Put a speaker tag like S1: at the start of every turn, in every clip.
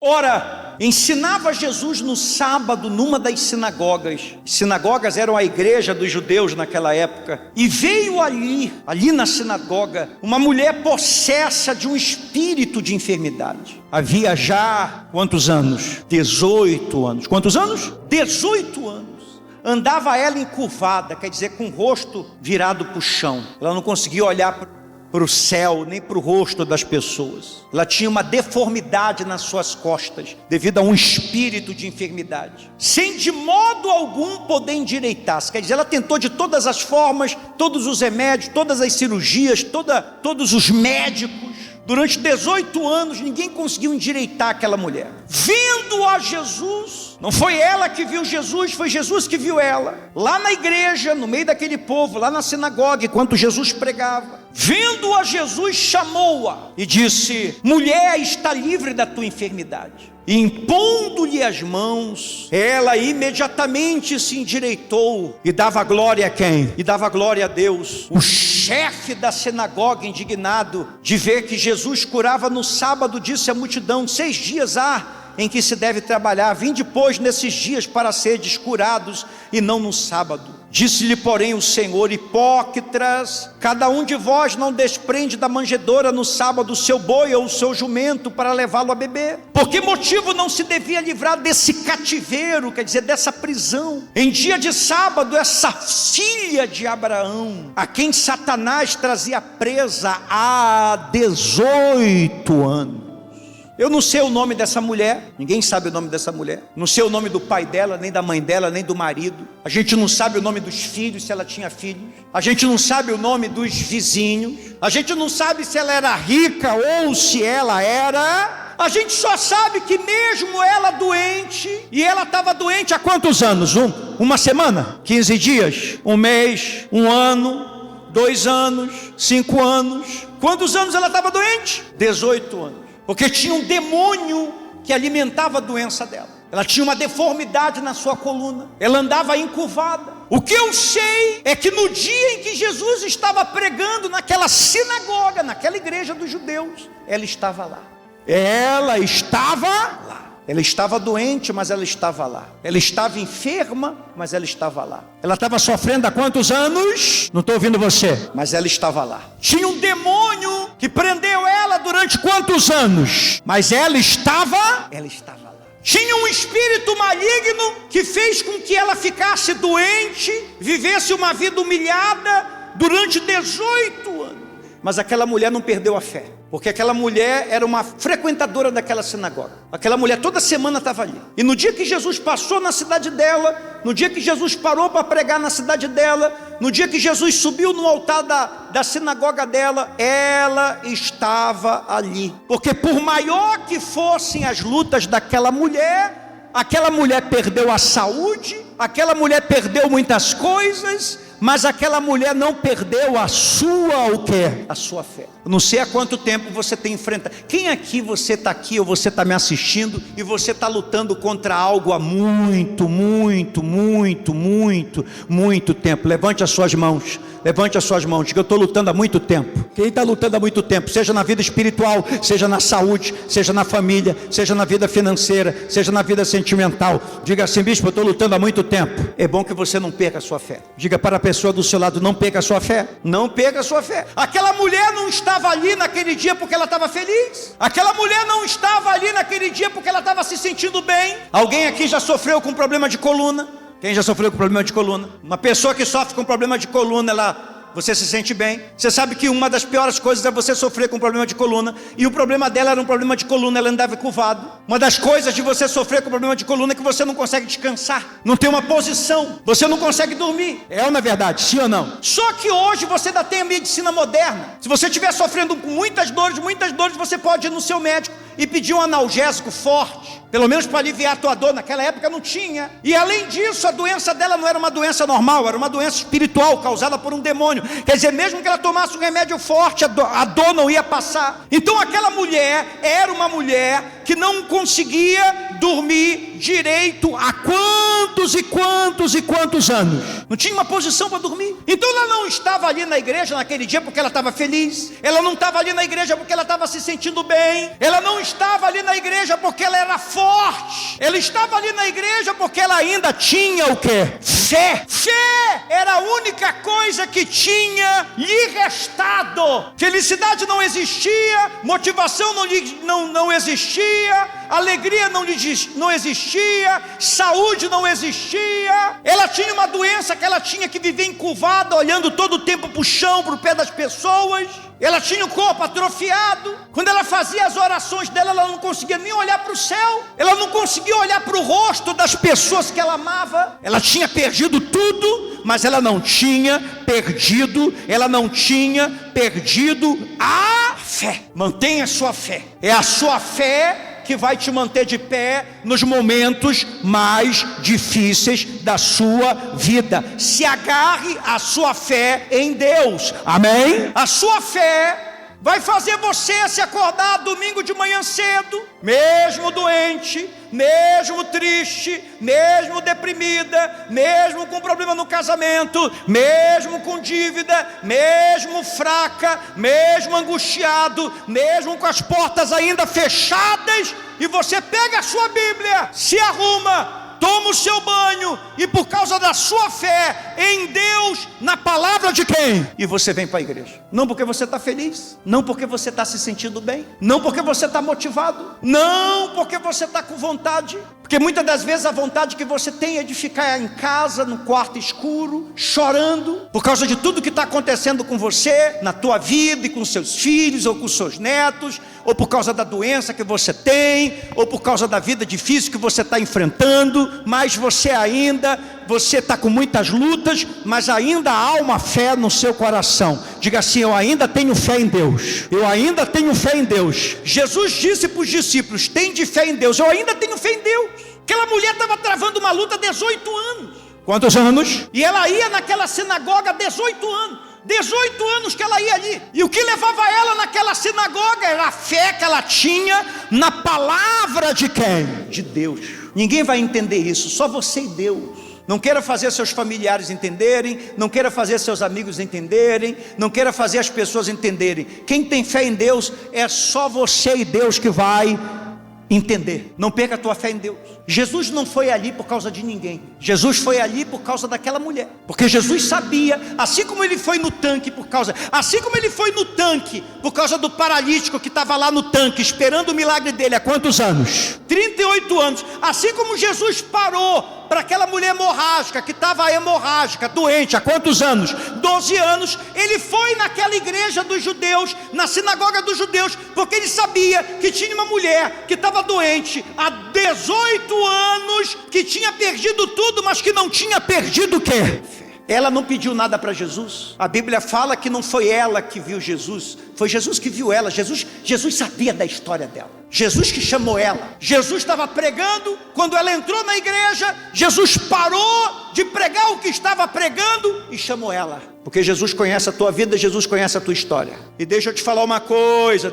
S1: Ora, ensinava Jesus no sábado numa das sinagogas. Sinagogas eram a igreja dos judeus naquela época. E veio ali na sinagoga, uma mulher possessa de um espírito de enfermidade. Havia já quantos anos? 18 anos. Quantos anos? 18 anos. Andava ela encurvada, quer dizer, com o rosto virado para o chão. Ela não conseguia olhar para o céu, nem para o rosto das pessoas. Ela tinha uma deformidade nas suas costas, devido a um espírito de enfermidade, sem de modo algum poder endireitar-se. Quer dizer, ela tentou de todas as formas, todos os remédios, todas as cirurgias, todos os médicos. Durante 18 anos, ninguém conseguiu endireitar aquela mulher. Vendo a Jesus, não foi ela que viu Jesus, foi Jesus que viu ela. Lá na igreja, no meio daquele povo, lá na sinagoga, enquanto Jesus pregava. Vendo a Jesus, chamou-a e disse: mulher, está livre da tua enfermidade. E impondo-lhe as mãos, ela imediatamente se endireitou e dava glória a quem? E dava glória a Deus. O chefe da sinagoga, indignado de ver que Jesus curava no sábado, disse à multidão: 6 dias há em que se deve trabalhar, vinde pois nesses dias para seres curados e não no sábado. Disse-lhe porém o Senhor: hipócritas, cada um de vós não desprende da manjedoura no sábado o seu boi ou o seu jumento para levá-lo a beber? Por que motivo não se devia livrar desse cativeiro, quer dizer, dessa prisão? Em dia de sábado, essa filha de Abraão, a quem Satanás trazia presa há 18 anos. Eu não sei o nome dessa mulher, ninguém sabe o nome dessa mulher. Não sei o nome do pai dela, nem da mãe dela, nem do marido. A gente não sabe o nome dos filhos, se ela tinha filhos. A gente não sabe o nome dos vizinhos. A gente não sabe se ela era rica ou se ela era... A gente só sabe que mesmo ela doente, e ela estava doente há quantos anos? Uma semana? 15 dias? Um mês? Um ano? 2 anos? 5 anos? Quantos anos ela estava doente? 18 anos. Porque tinha um demônio que alimentava a doença dela. Ela tinha uma deformidade na sua coluna. Ela andava encurvada. O que eu sei é que no dia em que Jesus estava pregando naquela sinagoga, naquela igreja dos judeus, ela estava lá. Ela estava lá. Ela estava doente, mas ela estava lá. Ela estava enferma, mas ela estava lá. Ela estava sofrendo há quantos anos? Não estou ouvindo você. Mas ela estava lá. Tinha um demônio que prendeu ela durante quantos anos? Mas ela estava lá. Tinha um espírito maligno que fez com que ela ficasse doente, vivesse uma vida humilhada durante 18 anos. Mas aquela mulher não perdeu a fé, porque aquela mulher era uma frequentadora daquela sinagoga. Aquela mulher toda semana estava ali. E no dia que Jesus passou na cidade dela, no dia que Jesus parou para pregar na cidade dela, no dia que Jesus subiu no altar da sinagoga dela, ela estava ali. Porque por maior que fossem as lutas daquela mulher, aquela mulher perdeu a saúde, aquela mulher perdeu muitas coisas, mas aquela mulher não perdeu a sua o quê? A sua fé. Eu não sei há quanto tempo você tem enfrentado. Quem aqui, você está aqui ou você está me assistindo e você está lutando contra algo há muito tempo? Levante as suas mãos. Levante as suas mãos. Diga: eu estou lutando há muito tempo. Quem está lutando há muito tempo, seja na vida espiritual, seja na saúde, seja na família, seja na vida financeira, seja na vida sentimental. Diga assim: bispo, eu estou lutando há muito tempo. É bom que você não perca a sua fé. Diga para a pessoa do seu lado: não perca a sua fé. Não perca a sua fé. Aquela mulher não estava ali naquele dia porque ela estava feliz. Aquela mulher não estava ali naquele dia porque ela estava se sentindo bem. Alguém aqui já sofreu com problema de coluna? Quem já sofreu com problema de coluna? Uma pessoa que sofre com problema de coluna, você se sente bem. Você sabe que uma das piores coisas é você sofrer com problema de coluna. E o problema dela era um problema de coluna, ela andava curvado. Uma das coisas de você sofrer com problema de coluna é que você não consegue descansar. Não tem uma posição. Você não consegue dormir. É ou não é verdade? Sim ou não? Só que hoje você ainda tem a medicina moderna. Se você estiver sofrendo com muitas dores, você pode ir no seu médico e pedir um analgésico forte, pelo menos para aliviar a tua dor. Naquela época não tinha. E além disso, a doença dela não era uma doença normal, era uma doença espiritual causada por um demônio. Quer dizer, mesmo que ela tomasse um remédio forte, a dor não ia passar. Então aquela mulher era uma mulher que não conseguia dormir direito há quantos e quantos e quantos anos. Não tinha uma posição para dormir. Então ela não estava ali na igreja naquele dia porque ela estava feliz. Ela não estava ali na igreja porque ela estava se sentindo bem. Ela não estava ali na igreja porque ela era forte. Ela estava ali na igreja porque ela ainda tinha o quê? Fé. Fé era a única coisa que tinha lhe restado. Felicidade não existia, motivação não existia, alegria não existia, saúde não existia. Ela tinha uma doença que ela tinha que viver encurvada, olhando todo o tempo para o chão, para o pé das pessoas. Ela tinha o corpo atrofiado. Quando ela fazia as orações dela, ela não conseguia nem olhar para o céu. Ela não conseguia olhar para o rosto das pessoas que ela amava. Ela tinha perdido tudo, mas ela não tinha perdido a fé. Mantenha a sua fé. É a sua fé que vai te manter de pé nos momentos mais difíceis da sua vida. Se agarre à sua fé em Deus. Amém? A sua fé vai fazer você se acordar domingo de manhã cedo, mesmo doente, mesmo triste, mesmo deprimida, mesmo com problema no casamento, mesmo com dívida, mesmo fraca, mesmo angustiado, mesmo com as portas ainda fechadas, e você pega a sua Bíblia, se arruma, toma o seu banho, e por causa da sua fé em Deus, na palavra de quem? E você vem para a igreja. Não porque você está feliz, não porque você está se sentindo bem, não porque você está motivado, não porque você está com vontade, porque muitas das vezes a vontade que você tem é de ficar em casa, no quarto escuro, chorando, por causa de tudo que está acontecendo com você, na tua vida e com seus filhos, ou com seus netos, ou por causa da doença que você tem, ou por causa da vida difícil que você está enfrentando, mas você está com muitas lutas, mas ainda há uma fé no seu coração. Diga assim: eu ainda tenho fé em Deus, eu ainda tenho fé em Deus. Jesus disse para os discípulos: tende fé em Deus. Eu ainda tenho fé em Deus. Aquela mulher estava travando uma luta há 18 anos. Quantos anos? E ela ia naquela sinagoga há 18 anos. 18 anos que ela ia ali. E o que levava ela naquela sinagoga era a fé que ela tinha na palavra de quem? De Deus. Ninguém vai entender isso, só você e Deus. Não queira fazer seus familiares entenderem, não queira fazer seus amigos entenderem, não queira fazer as pessoas entenderem. Quem tem fé em Deus é só você e Deus que vai entender. Não perca a tua fé em Deus. Jesus não foi ali por causa de ninguém. Jesus foi ali por causa daquela mulher. Porque Jesus sabia, assim como ele foi no tanque por causa do paralítico que estava lá no tanque esperando o milagre dele há quantos anos? 38 anos. Assim como Jesus parou para aquela mulher hemorrágica, que estava hemorrágica, doente, há quantos anos? 12 anos, ele foi naquela igreja dos judeus, na sinagoga dos judeus, porque ele sabia que tinha uma mulher que estava doente há 18 anos, que tinha perdido tudo, mas que não tinha perdido o quê? Ela não pediu nada para Jesus. A Bíblia fala que não foi ela que viu Jesus, foi Jesus que viu ela. Jesus sabia da história dela. Jesus que chamou ela. Jesus estava pregando, quando ela entrou na igreja, Jesus parou de pregar o que estava pregando e chamou ela. Porque Jesus conhece a tua vida, Jesus conhece a tua história. E deixa eu te falar uma coisa.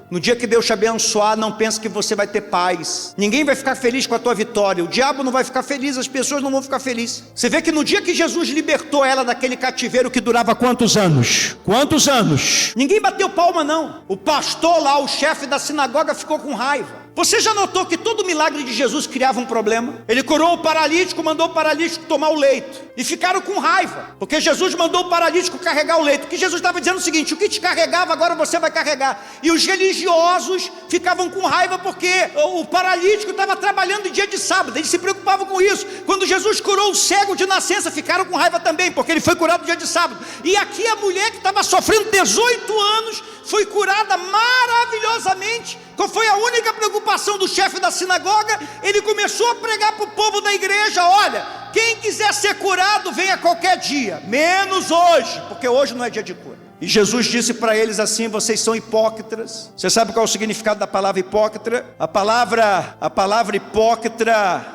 S1: No dia que Deus te abençoar, não pense que você vai ter paz. Ninguém vai ficar feliz com a tua vitória. O diabo não vai ficar feliz, as pessoas não vão ficar felizes. Você vê que no dia que Jesus libertou ela daquele cativeiro que durava quantos anos? Quantos anos? Ninguém bateu palma não. O pastor lá, o chefe da sinagoga, ficou com raiva. Você já notou que todo milagre de Jesus criava um problema? Ele curou o paralítico, mandou o paralítico tomar o leito. E ficaram com raiva, porque Jesus mandou o paralítico carregar o leito. Que Jesus estava dizendo o seguinte: o que te carregava, agora você vai carregar. E os religiosos ficavam com raiva porque o paralítico estava trabalhando em dia de sábado. Eles se preocupavam com isso. Quando Jesus curou o cego de nascença, ficaram com raiva também, porque ele foi curado no dia de sábado. E aqui a mulher que estava sofrendo 18 anos foi curada maravilhosamente. Qual foi a única preocupação do chefe da sinagoga? Ele começou a pregar para o povo da igreja: olha, quem quiser ser curado, venha qualquer dia, menos hoje, porque hoje não é dia de cura. E Jesus disse para eles assim: vocês são hipócritas. Você sabe qual é o significado da palavra hipócrita? A palavra hipócrita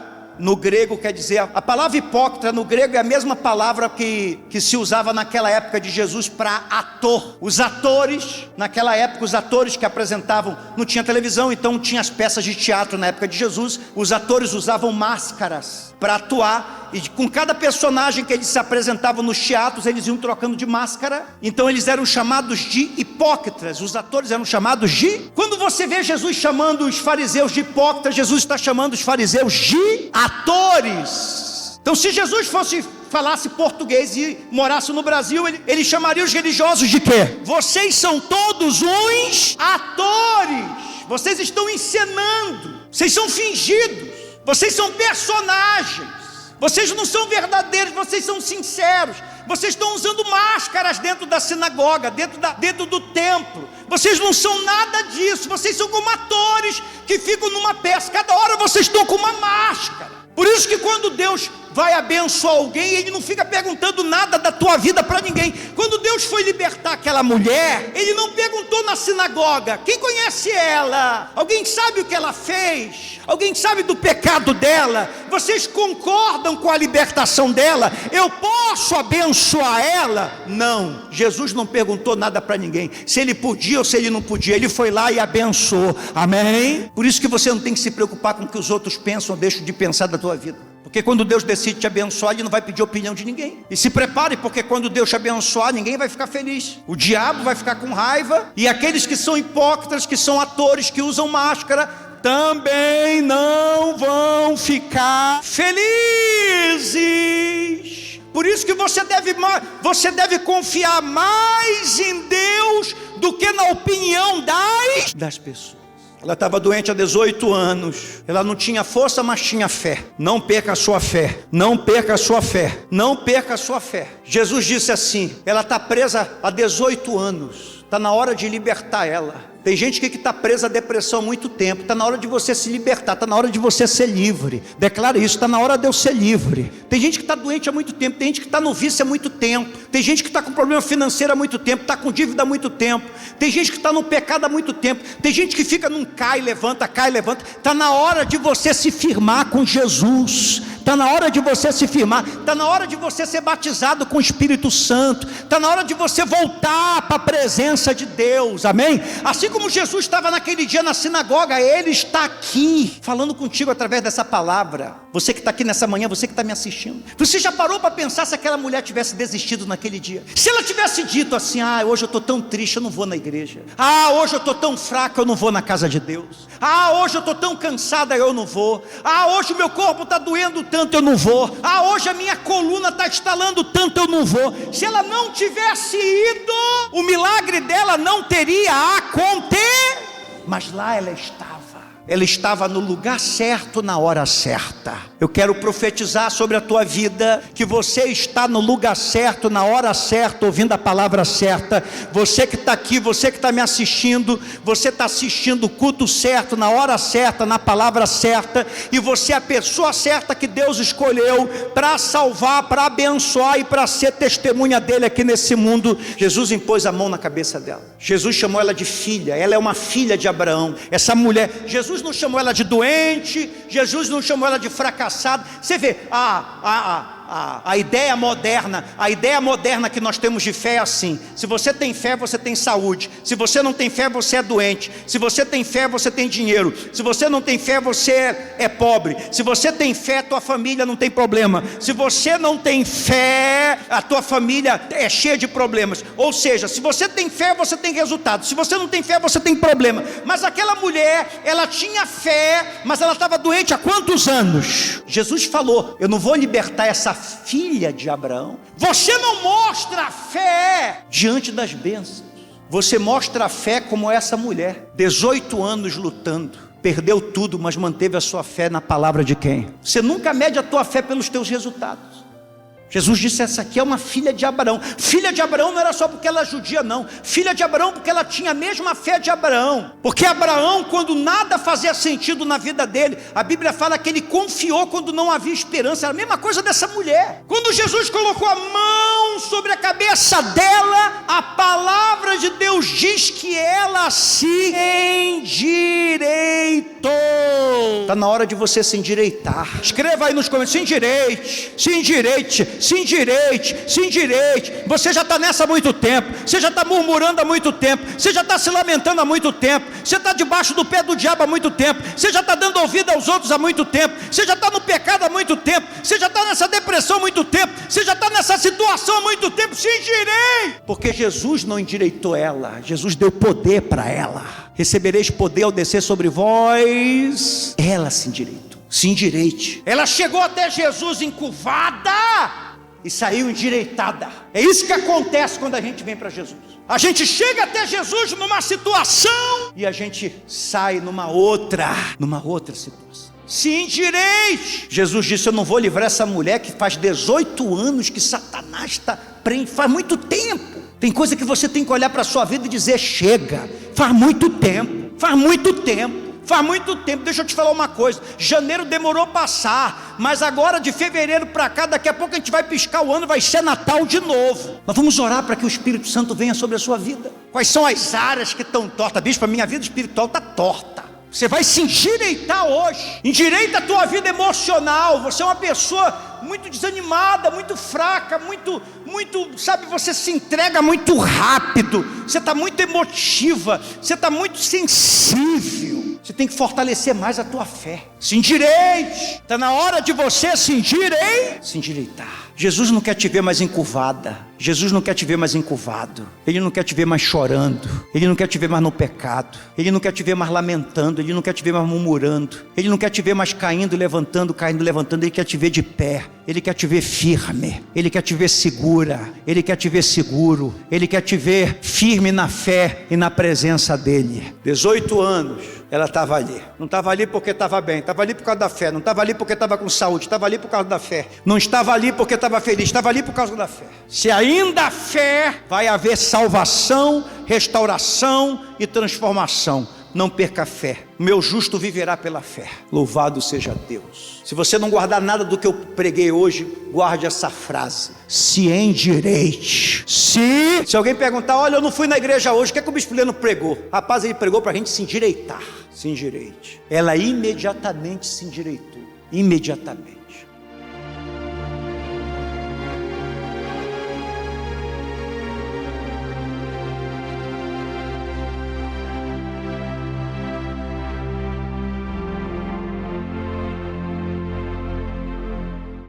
S1: no grego quer dizer, a palavra hipócrita no grego é a mesma palavra que se usava naquela época de Jesus para ator. Os atores, naquela época, os atores que apresentavam, não tinha televisão, então tinha as peças de teatro na época de Jesus. Os atores usavam máscaras para atuar, e com cada personagem que eles se apresentavam nos teatros, eles iam trocando de máscara. Então eles eram chamados de hipócritas. Os atores eram chamados de... Quando você vê Jesus chamando os fariseus de hipócritas, Jesus está chamando os fariseus de atores. Então, se Jesus falasse português e morasse no Brasil, ele chamaria os religiosos de quê? Vocês são todos uns atores. Vocês estão encenando. Vocês são fingidos. Vocês são personagens. Vocês não são verdadeiros, vocês são sinceros. Vocês estão usando máscaras dentro da sinagoga, dentro do templo. Vocês não são nada disso. Vocês são como atores que ficam numa peça. Cada hora vocês estão com uma máscara. Por isso que quando Deus vai abençoar alguém, Ele não fica perguntando nada da tua vida para ninguém. Quando Deus foi libertar aquela mulher, Ele não perguntou na sinagoga: quem conhece ela? Alguém sabe o que ela fez? Alguém sabe do pecado dela? Vocês concordam com a libertação dela? Eu posso abençoar ela? Não, Jesus não perguntou nada para ninguém, se ele podia ou se ele não podia. Ele foi lá e abençoou, amém? Por isso que você não tem que se preocupar com o que os outros pensam ou deixam de pensar da tua vida. Porque quando Deus decide te abençoar, Ele não vai pedir opinião de ninguém. E se prepare, porque quando Deus te abençoar, ninguém vai ficar feliz. O diabo vai ficar com raiva, e aqueles que são hipócritas, que são atores, que usam máscara, também não vão ficar felizes. Por isso que você deve confiar mais em Deus do que na opinião das pessoas. Ela estava doente há 18 anos. Ela não tinha força, mas tinha fé. Não perca a sua fé. Não perca a sua fé. Não perca a sua fé. Jesus disse assim: ela está presa há 18 anos. Está na hora de libertar ela. Tem gente que está presa à depressão há muito tempo. Está na hora de você se libertar. Está na hora de você ser livre. Declara isso: está na hora de eu ser livre. Tem gente que está doente há muito tempo. Tem gente que está no vício há muito tempo. Tem gente que está com problema financeiro há muito tempo. Está com dívida há muito tempo. Tem gente que está no pecado há muito tempo. Tem gente que fica num cai, levanta. Está na hora de você se firmar com Jesus. Está na hora de você se firmar. Está na hora de você ser batizado com o Espírito Santo. Está na hora de você voltar para a presença de Deus, amém? Assim como Jesus estava naquele dia na sinagoga, Ele está aqui falando contigo através dessa palavra. Você que está aqui nessa manhã, você que está me assistindo, você já parou para pensar se aquela mulher tivesse desistido naquele dia? Se ela tivesse dito assim: hoje eu estou tão triste, eu não vou na igreja. Hoje eu estou tão fraca, eu não vou na casa de Deus. Hoje eu estou tão cansada, eu não vou. Hoje o meu corpo está doendo tanto, eu não vou. Hoje a minha coluna está estalando tanto, eu não vou. Se ela não tivesse ido, o milagre dela não teria acontecido. Mas lá ela estava no lugar certo, na hora certa. Eu quero profetizar sobre a tua vida, que você está no lugar certo, na hora certa, ouvindo a palavra certa. Você que está aqui, você que está me assistindo, você está assistindo o culto certo, na hora certa, na palavra certa, e você é a pessoa certa que Deus escolheu para salvar, para abençoar e para ser testemunha dele aqui nesse mundo. Jesus impôs a mão na cabeça dela. Jesus chamou ela de filha. Ela é uma filha de Abraão. Essa mulher, Jesus não chamou ela de doente, Jesus não chamou ela de fracassada. Você vê, a ideia moderna que nós temos de fé é assim: se você tem fé, você tem saúde. Se você não tem fé, você é doente. Se você tem fé, você tem dinheiro. Se você não tem fé, você é pobre. Se você tem fé, tua família não tem problema. Se você não tem fé, a tua família é cheia de problemas. Ou seja, se você tem fé, você tem resultado. Se você não tem fé, você tem problema. Mas aquela mulher, ela tinha fé, mas ela estava doente há quantos anos? Jesus falou: eu não vou libertar essa filha de Abraão. Você não mostra a fé diante das bênçãos. Você mostra a fé como essa mulher, 18 anos lutando, perdeu tudo, mas manteve a sua fé na palavra de quem? Você nunca mede a tua fé pelos teus resultados. Jesus disse: essa aqui é uma filha de Abraão. Filha de Abraão não era só porque ela é judia, não. Filha de Abraão porque ela tinha a mesma fé de Abraão. Porque Abraão, quando nada fazia sentido na vida dele, a Bíblia fala que ele confiou quando não havia esperança. Era a mesma coisa dessa mulher. Quando Jesus colocou a mão sobre a cabeça dela, a palavra de Deus diz que ela se endireitou. Está na hora de você se endireitar. Escreva aí nos comentários: se endireite, se endireite, se endireite, se endireite. Você já está nessa há muito tempo. Você já está murmurando há muito tempo. Você já está se lamentando há muito tempo. Você está debaixo do pé do diabo há muito tempo. Você já está dando ouvido aos outros há muito tempo. Você já está no pecado há muito tempo. Você já está nessa depressão há muito tempo. Você já está nessa situação há muito tempo. Se endireite, porque Jesus não endireitou ela. Jesus deu poder para ela. Recebereis poder ao descer sobre vós. Ela se endireitou. Se endireite. Ela chegou até Jesus encurvada e saiu endireitada. É isso que acontece quando a gente vem para Jesus. A gente chega até Jesus numa situação e a gente sai numa outra situação. Se endireite. Jesus disse: eu não vou livrar essa mulher que faz 18 anos que Satanás está prendendo. Faz muito tempo. Tem coisa que você tem que olhar para a sua vida e dizer: chega, faz muito tempo, faz muito tempo, faz muito tempo. Deixa eu te falar uma coisa: janeiro demorou a passar, mas agora de fevereiro para cá, daqui a pouco a gente vai piscar o ano, vai ser Natal de novo. Nós vamos orar para que o Espírito Santo venha sobre a sua vida. Quais são as áreas que estão tortas? Bispo, a minha vida espiritual está torta. Você vai se endireitar hoje. Endireita a tua vida emocional. Você é uma pessoa muito desanimada, muito fraca, muito, sabe, você se entrega muito rápido. Você está muito emotiva, você está muito sensível. Você tem que fortalecer mais a tua fé. Se endireite. Está na hora de você se endireitar. Jesus não quer te ver mais encurvada. Jesus não quer te ver mais encurvado. Ele não quer te ver mais chorando. Ele não quer te ver mais no pecado. Ele não quer te ver mais lamentando. Ele não quer te ver mais murmurando. Ele não quer te ver mais caindo, levantando, caindo, levantando. Ele quer te ver de pé. Ele quer te ver firme. Ele quer te ver segura. Ele quer te ver seguro. Ele quer te ver firme na fé e na presença dele. 18 anos ela estava ali. Não estava ali porque estava bem. Estava ali por causa da fé. Não estava ali porque estava com saúde. Estava ali por causa da fé. Não estava ali porque estava feliz. Estava ali por causa da fé. Se ainda há fé, vai haver salvação, restauração e transformação. Não perca a fé. O meu justo viverá pela fé. Louvado seja Deus. Se você não guardar nada do que eu preguei hoje, guarde essa frase: se endireite. Se alguém perguntar: olha, eu não fui na igreja hoje, o que é que o bispo Leno pregou? Rapaz, ele pregou para a gente se endireitar. Se endireite. Ela imediatamente se endireitou. Imediatamente.